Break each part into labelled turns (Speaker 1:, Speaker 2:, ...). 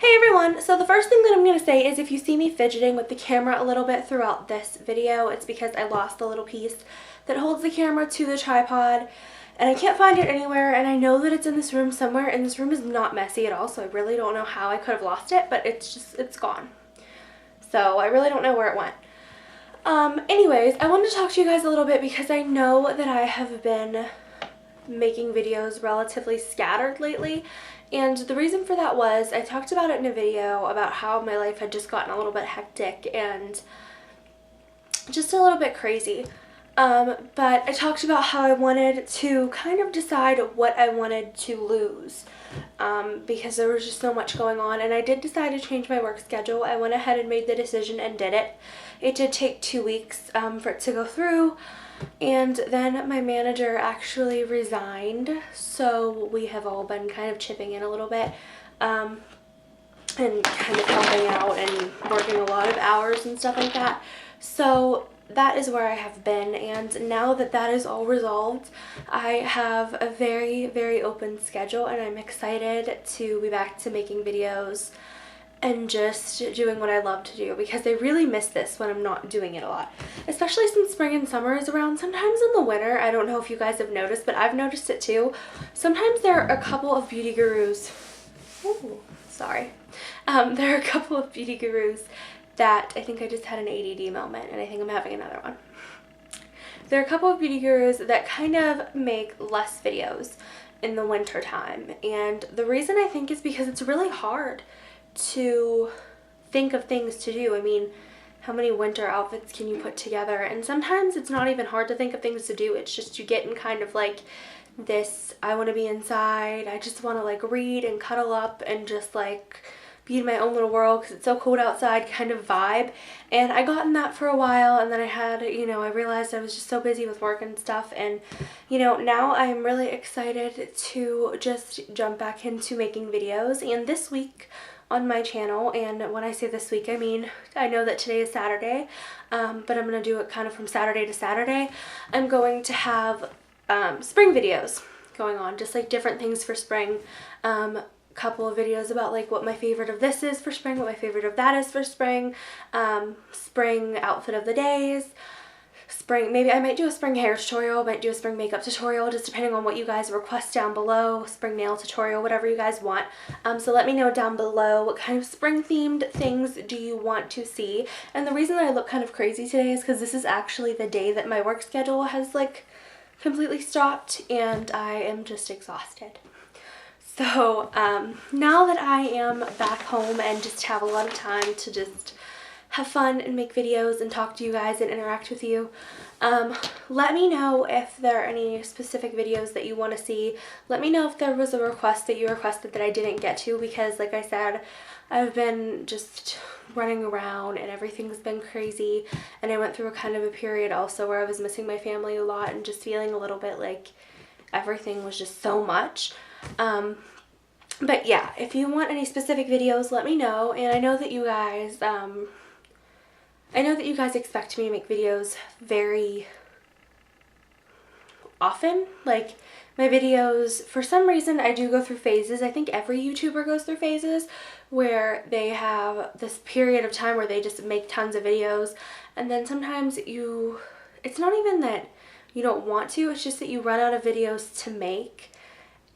Speaker 1: Hey everyone! So the first thing that I'm going to say is if you see me fidgeting with the camera a little bit throughout this video, it's because I lost the little piece that holds the camera to the tripod and I can't find it anywhere, and I know that it's in this room somewhere, and this room is not messy at all, so I really don't know how I could have lost it, but it's gone. So I really don't know where it went. Anyways, I wanted to talk to you guys a little bit because I know that I have been making videos relatively scattered lately, and the reason for that was I talked about it in a video about how my life had just gotten a little bit hectic and just a little bit crazy. But I talked about how I wanted to kind of decide what I wanted to lose, because there was just so much going on, and I did decide to change my work schedule. I went ahead and made the decision and did it. It did take 2 weeks for it to go through, and then my manager actually resigned, so we have all been kind of chipping in a little bit and kind of helping out and working a lot of hours and stuff like that. So that is where I have been, and now that that is all resolved, I have a very, very open schedule, and I'm excited to be back to making videos and just doing what I love to do, because I really miss this when I'm not doing it a lot, especially since spring and summer is around. Sometimes in the winter, I don't know if you guys have noticed, but I've noticed it too, sometimes there are a couple of beauty gurus, there are a couple of beauty gurus that I think I just had an ADD moment, and I think I'm having another one. There are a couple of beauty gurus that kind of make less videos in the winter time, and the reason I think is because it's really hard to think of things to do. I mean, how many winter outfits can you put together? And sometimes it's not even hard to think of things to do. It's just you get in kind of like this, I want to be inside, I just want to like read and cuddle up and just like be in my own little world because it's so cold outside kind of vibe. And I got in that for a while, and then I had, I realized I was just so busy with work and stuff, and now I'm really excited to just jump back into making videos. And this week on my channel, and when I say this week, I mean, I know that today is Saturday, but I'm going to do it kind of from Saturday to Saturday. I'm going to have spring videos going on, just like different things for spring. Couple of videos about like what my favorite of this is for spring, what my favorite of that is for spring, spring outfit of the days, spring, maybe I might do a spring hair tutorial, might do a spring makeup tutorial, just depending on what you guys request down below, spring nail tutorial, whatever you guys want. So let me know down below what kind of spring themed things do you want to see. And the reason that I look kind of crazy today is because this is actually the day that my work schedule has like completely stopped, and I am just exhausted. So now that I am back home and just have a lot of time to just have fun and make videos and talk to you guys and interact with you, let me know if there are any specific videos that you want to see. Let me know if there was a request that you requested that I didn't get to, because like I said, I've been just running around and everything's been crazy, and I went through a kind of a period also where I was missing my family a lot and just feeling a little bit like everything was just so much. But yeah, if you want any specific videos, let me know. And I know that you guys, expect me to make videos very often. Like, my videos, for some reason, I do go through phases. I think every YouTuber goes through phases where they have this period of time where they just make tons of videos, and then sometimes it's not even that you don't want to, it's just that you run out of videos to make,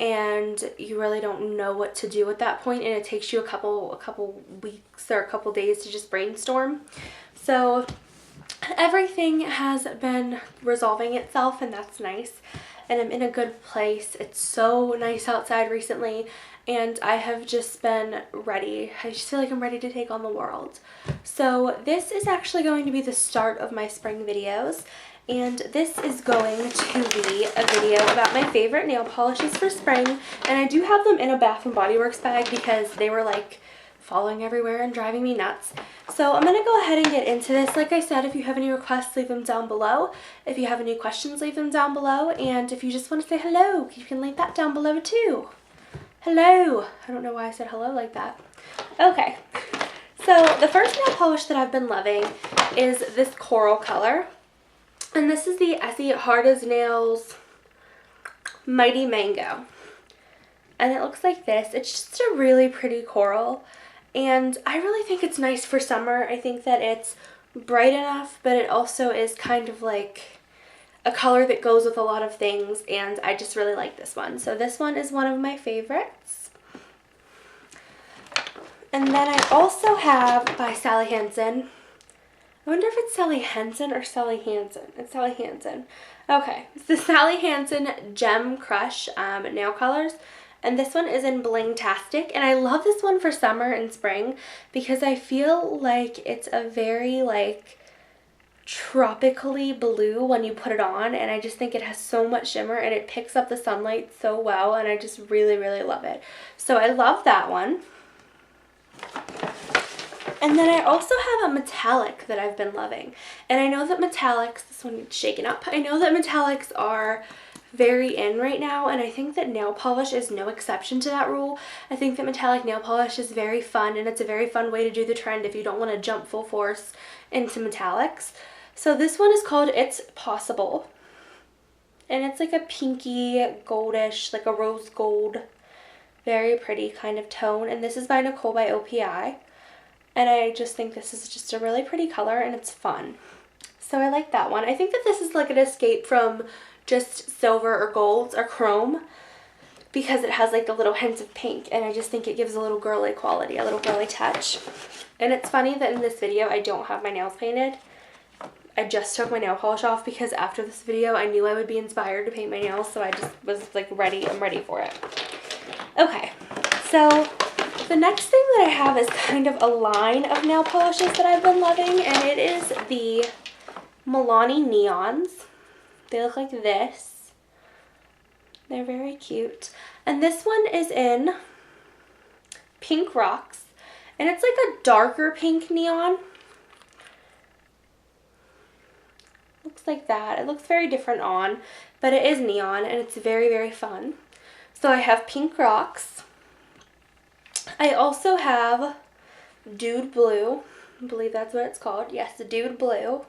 Speaker 1: and you really don't know what to do at that point, and it takes you a couple weeks or a couple days to just brainstorm. So everything has been resolving itself, and that's nice, and I'm in a good place. It's so nice outside recently, and I have just been ready. I just feel like I'm ready to take on the world. So this is actually going to be the start of my spring videos. And this is going to be a video about my favorite nail polishes for spring, and I do have them in a Bath & Body Works bag because they were like falling everywhere and driving me nuts. So I'm going to go ahead and get into this. Like I said, if you have any requests, leave them down below. If you have any questions, leave them down below, and if you just want to say hello, you can leave that down below too. Hello! I don't know why I said hello like that. Okay, so the first nail polish that I've been loving is this coral color. And this is the Essie Hard as Nails Mighty Mango. And it looks like this. It's just a really pretty coral. And I really think it's nice for summer. I think that it's bright enough, but it also is kind of like a color that goes with a lot of things, and I just really like this one. So this one is one of my favorites. And then I also have by Sally Hansen. I wonder if it's Sally Hansen or Sally Hansen. It's Sally Hansen. Okay, it's the Sally Hansen Gem Crush nail colors. And this one is in Bling-tastic. And I love this one for summer and spring because I feel like it's a very like tropically blue when you put it on. And I just think it has so much shimmer and it picks up the sunlight so well. And I just really, really love it. So I love that one. And then I also have a metallic that I've been loving. And I know that metallics, this one needs shaken up. I know that metallics are very in right now, and I think that nail polish is no exception to that rule. I think that metallic nail polish is very fun, and it's a very fun way to do the trend if you don't want to jump full force into metallics. So this one is called It's Possible. And it's like a pinky goldish, like a rose gold, very pretty kind of tone. And this is by Nicole by O.P.I. And I just think this is just a really pretty color and it's fun. So I like that one. I think that this is like an escape from just silver or gold or chrome because it has like the little hints of pink, and I just think it gives a little girly quality, a little girly touch. And it's funny that in this video I don't have my nails painted. I just took my nail polish off because after this video I knew I would be inspired to paint my nails, so I just was like ready. I'm ready for it. Okay, so the next thing that I have is kind of a line of nail polishes that I've been loving, and it is the Milani Neons. They look like this. They're very cute. And this one is in Pink Rocks, and it's like a darker pink neon. Looks like that. It looks very different on, but it is neon, and it's very, very fun. So I have Pink Rocks. I also have Dude Blue. I believe that's what it's called. Yes, the Dude Blue,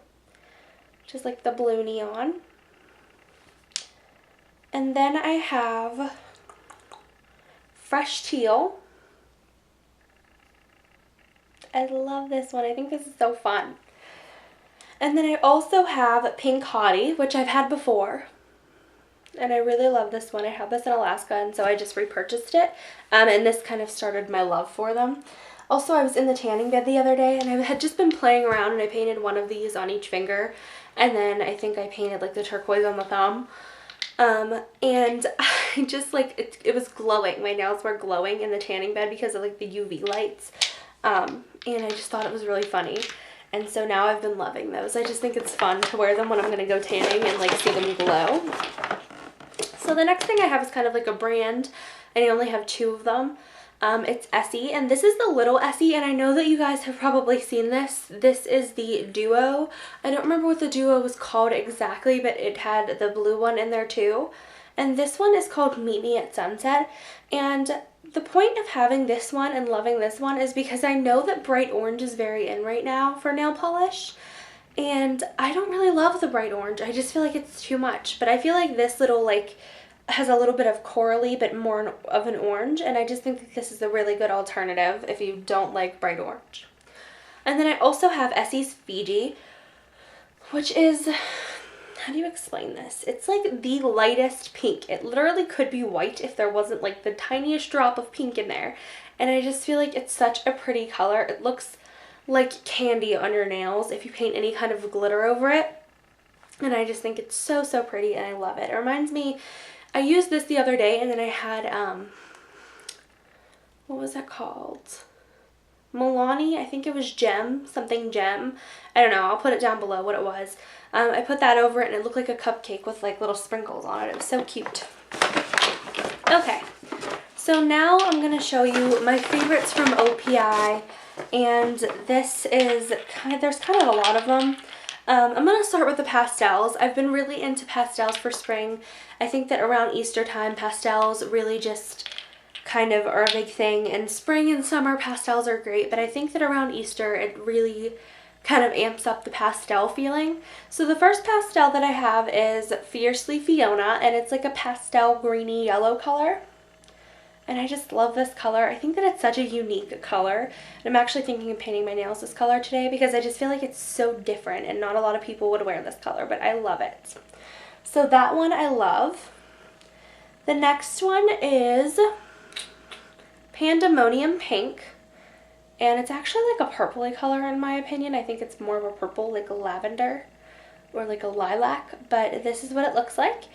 Speaker 1: which is like the blue neon. And then I have Fresh Teal. I love this one. I think this is so fun. And then I also have Pink Hottie, which I've had before. And I really love this one. I have this in Alaska, and so I just repurchased it. And this kind of started my love for them. Also, I was in the tanning bed the other day, and I had just been playing around, and I painted one of these on each finger. And then I think I painted like the turquoise on the thumb. And I just like, it was glowing. My nails were glowing in the tanning bed because of like the UV lights. And I just thought it was really funny. And so now I've been loving those. I just think it's fun to wear them when I'm going to go tanning and like see them glow. So the next thing I have is kind of like a brand, and I only have two of them. It's Essie, and this is the little Essie, and I know that you guys have probably seen this. This is the Duo. I don't remember what the Duo was called exactly, but it had the blue one in there too. And this one is called Meet Me at Sunset. And the point of having this one and loving this one is because I know that bright orange is very in right now for nail polish. And I don't really love the bright orange. I just feel like it's too much. But I feel like this little like has a little bit of corally but more of an orange, and I just think that this is a really good alternative if you don't like bright orange. And then I also have Essie's Fiji, which is, how do you explain this? It's like the lightest pink. It literally could be white if there wasn't like the tiniest drop of pink in there. And I just feel like it's such a pretty color. It looks like candy on your nails if you paint any kind of glitter over it. And I just think it's so, so pretty, and I love it. It reminds me, I used this the other day, and then I had, what was that called? Milani, I think it was Gem, something Gem. I don't know, I'll put it down below what it was. I put that over it, and it looked like a cupcake with like little sprinkles on it. It was so cute. Okay, so now I'm going to show you my favorites from O.P.I, and this is there's kind of a lot of them. I'm going to start with the pastels. I've been really into pastels for spring. I think that around Easter time, pastels really just kind of are a big thing. And spring and summer pastels are great, but I think that around Easter it really kind of amps up the pastel feeling. So the first pastel that I have is Fiercely Fiona, and it's like a pastel greeny yellow color. and I just love this color. I think that it's such a unique color. And I'm actually thinking of painting my nails this color today because I just feel like it's so different and not a lot of people would wear this color, but I love it. So that one I love. The next one is Pandemonium Pink. And it's actually like a purpley color in my opinion. I think it's more of a purple, like a lavender or like a lilac, but this is what it looks like.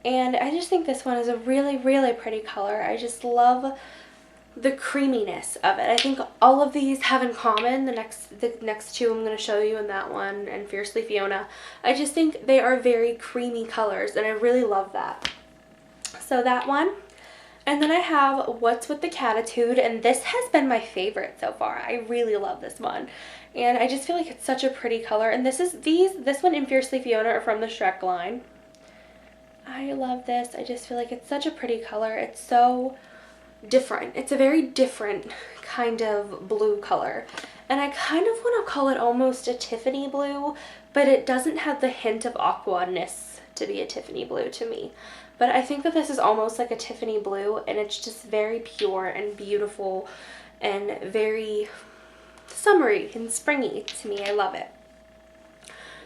Speaker 1: And I just think this one is a really, really pretty color. I just love the creaminess of it. I think all of these have in common, the next two I'm going to show you, and that one and Fiercely Fiona. I just think they are very creamy colors, and I really love that. So that one. And then I have What's with the Catitude, and this has been my favorite so far. I really love this one. And I just feel like it's such a pretty color. And this one and Fiercely Fiona are from the Shrek line. I love this. I just feel like it's such a pretty color. It's so different. It's a very different kind of blue color. And I kind of want to call it almost a Tiffany blue, but it doesn't have the hint of aqua-ness to be a Tiffany blue to me. But I think that this is almost like a Tiffany blue, and it's just very pure and beautiful and very summery and springy to me. I love it.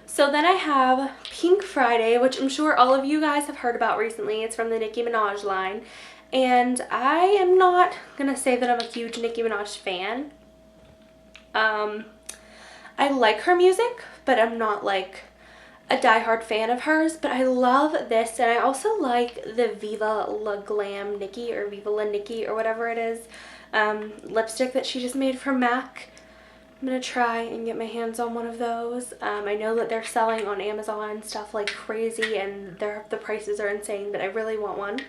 Speaker 1: So then I have Pink Friday, which I'm sure all of you guys have heard about recently. It's from the Nicki Minaj line. And I am not going to say that I'm a huge Nicki Minaj fan. I like her music, but I'm not like a diehard fan of hers. But I love this, and I also like the Viva La Glam Nicki, or Viva La Nicki, or whatever it is, lipstick that she just made for MAC. I'm going to try and get my hands on one of those. I know that they're selling on Amazon and stuff like crazy, and the prices are insane, but I really want one.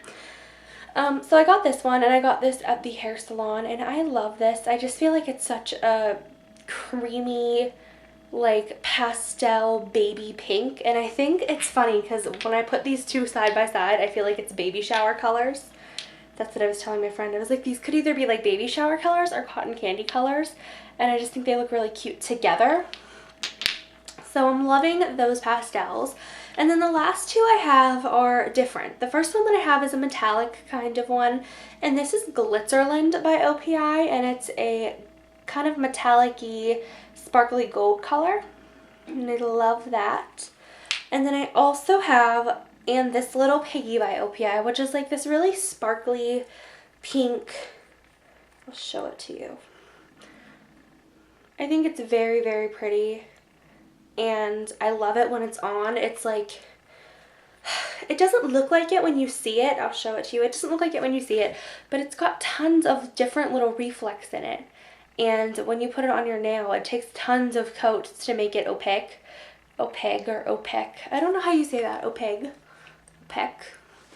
Speaker 1: So I got this one, and I got this at the hair salon, and I love this. I just feel like it's such a creamy, like pastel baby pink, and I think it's funny because when I put these two side by side, I feel like it's baby shower colors. That's what I was telling my friend. I was like, these could either be like baby shower colors or cotton candy colors, and I just think they look really cute together. So I'm loving those pastels. And then the last two I have are different. The first one that I have is a metallic kind of one, and this is Glitzerland by O.P.I, and it's a kind of metallic-y, sparkly gold color, and I love that. And then I also have And This Little Piggy by O.P.I, which is like this really sparkly pink. I'll show it to you. I think it's very, very pretty, and I love it when it's on. It's like, it doesn't look like it when you see it. I'll show it to you. It doesn't look like it when you see it, but it's got tons of different little reflex in it. And when you put it on your nail, it takes tons of coats to make it opaque. Opaque or opaque. I don't know how you say that. Opaque. Opaque.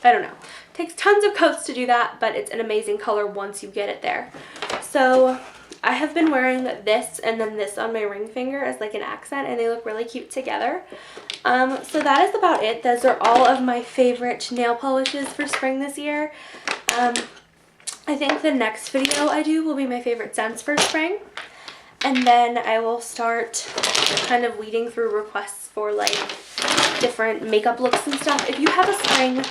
Speaker 1: I don't know. It takes tons of coats to do that, but it's an amazing color once you get it there. So I have been wearing this and then this on my ring finger as like an accent, and they look really cute together. So that is about it. Those are all of my favorite nail polishes for spring this year. I think the next video I do will be my favorite scents for spring. And then I will start kind of weeding through requests for like different makeup looks and stuff. If you have a spring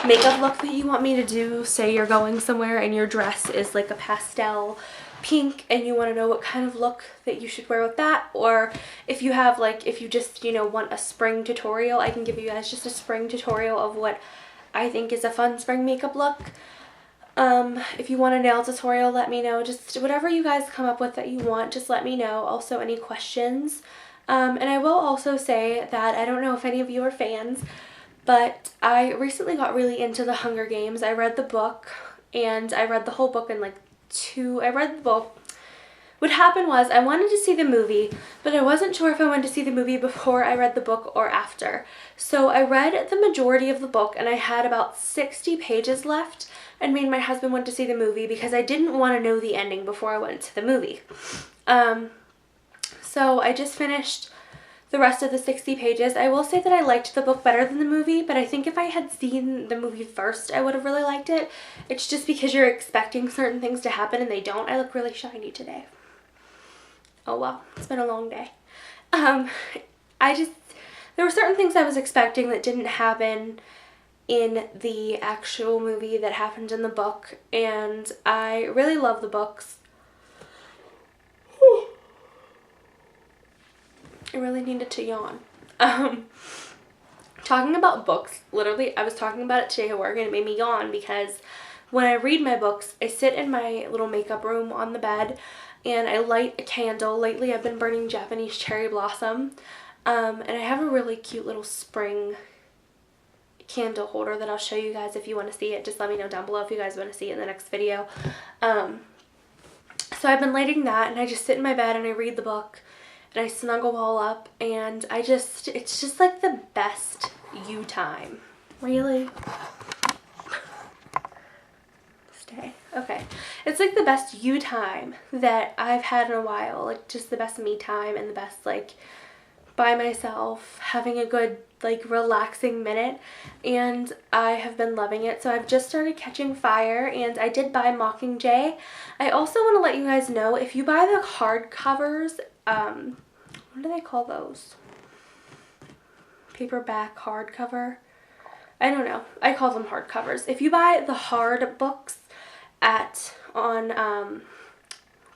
Speaker 1: makeup look that you want me to do, say you're going somewhere and your dress is like a pastel pink and you want to know what kind of look that you should wear with that, or if you have like, if you just, you know, want a spring tutorial, I can give you guys just a spring tutorial of what I think is a fun spring makeup look. If you want a nail tutorial, let me know. Just whatever you guys come up with that you want, just let me know. Also, any questions. And I will also say that I don't know if any of you are fans, but I recently got really into the Hunger Games. I read the book, and I read the whole book in like I read the book. What happened was I wanted to see the movie, but I wasn't sure if I wanted to see the movie before I read the book or after. So I read the majority of the book, and I had about 60 pages left, and me and my husband went to see the movie because I didn't want to know the ending before I went to the movie. So I just finished the rest of the 60 pages. I will say that I liked the book better than the movie, but I think if I had seen the movie first, I would have really liked it. It's just because you're expecting certain things to happen and they don't. I look really shiny today. Oh well, it's been a long day. There were certain things I was expecting that didn't happen, in the actual movie that happened in the book, and I really love the books. I really needed to yawn. Talking about books, literally, I was talking about it today at work and it made me yawn because when I read my books, I sit in my little makeup room on the bed and I light a candle. Lately, I've been burning Japanese cherry blossom, and I have a really cute little spring candle holder that I'll show you guys if you want to see it. Just let me know down below if you guys want to see it in the next video. So I've been lighting that and I just sit in my bed and I read the book and I snuggle all up, and it's just like the best you time. Really? Stay. Okay. It's like the best you time that I've had in a while. Like just the best me time and the best like by myself, having a good like relaxing minute, and I have been loving it. So I've just started Catching Fire and I did buy Mockingjay. I also want to let you guys know, if you buy the hardcovers, what do they call those? Paperback hardcover? I don't know. I call them hardcovers. If you buy the hard books on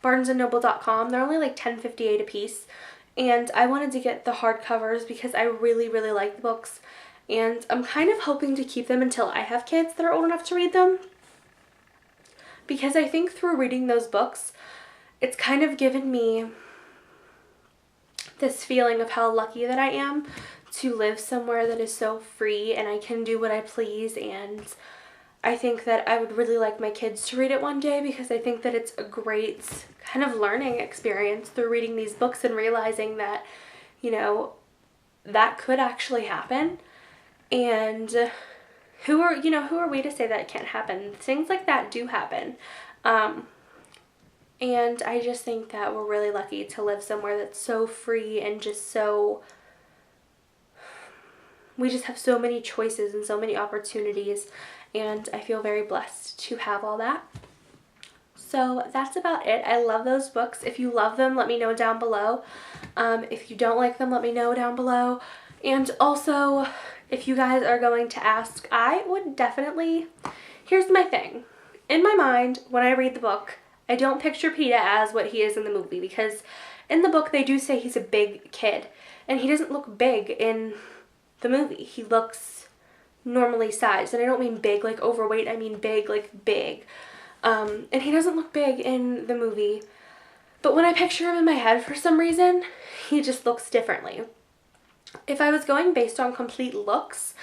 Speaker 1: barnesandnoble.com, they're only like $10.58 a piece. And I wanted to get the hardcovers because I really, really like the books. And I'm kind of hoping to keep them until I have kids that are old enough to read them. Because I think through reading those books, it's kind of given me this feeling of how lucky that I am to live somewhere that is so free and I can do what I please. And I think that I would really like my kids to read it one day because I think that it's a great kind of learning experience through reading these books and realizing that, you know, that could actually happen. And who are we to say that it can't happen? Things like that do happen. And I just think that we're really lucky to live somewhere that's so free and just so, we just have so many choices and so many opportunities, and I feel very blessed to have all that. So that's about it. I love those books. If you love them, let me know down below. If you don't like them, let me know down below. And also, if you guys are going to ask, I would definitely, here's my thing. In my mind, when I read the book, I don't picture Peeta as what he is in the movie, because in the book they do say he's a big kid, and he doesn't look big in the movie. He looks normally sized, and I don't mean big like overweight, I mean big like big. And he doesn't look big in the movie, but when I picture him in my head, for some reason, he just looks differently. If I was going based on complete looks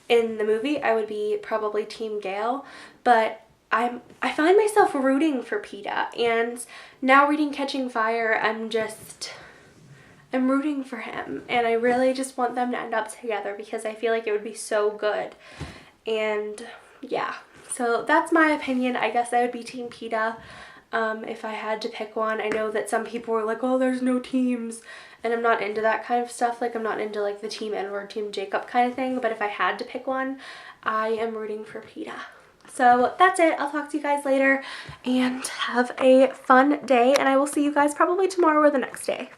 Speaker 1: in the movie, I would be probably Team Gale, but I find myself rooting for Peeta, and now reading Catching Fire, I'm rooting for him, and I really just want them to end up together because I feel like it would be so good. And yeah, so that's my opinion. I guess I would be Team Peeta if I had to pick one. I know that some people were like, oh, there's no teams, and I'm not into that kind of stuff. Like, I'm not into like the Team Edward, Team Jacob kind of thing, but if I had to pick one, I am rooting for Peeta. So that's it. I'll talk to you guys later and have a fun day, and I will see you guys probably tomorrow or the next day.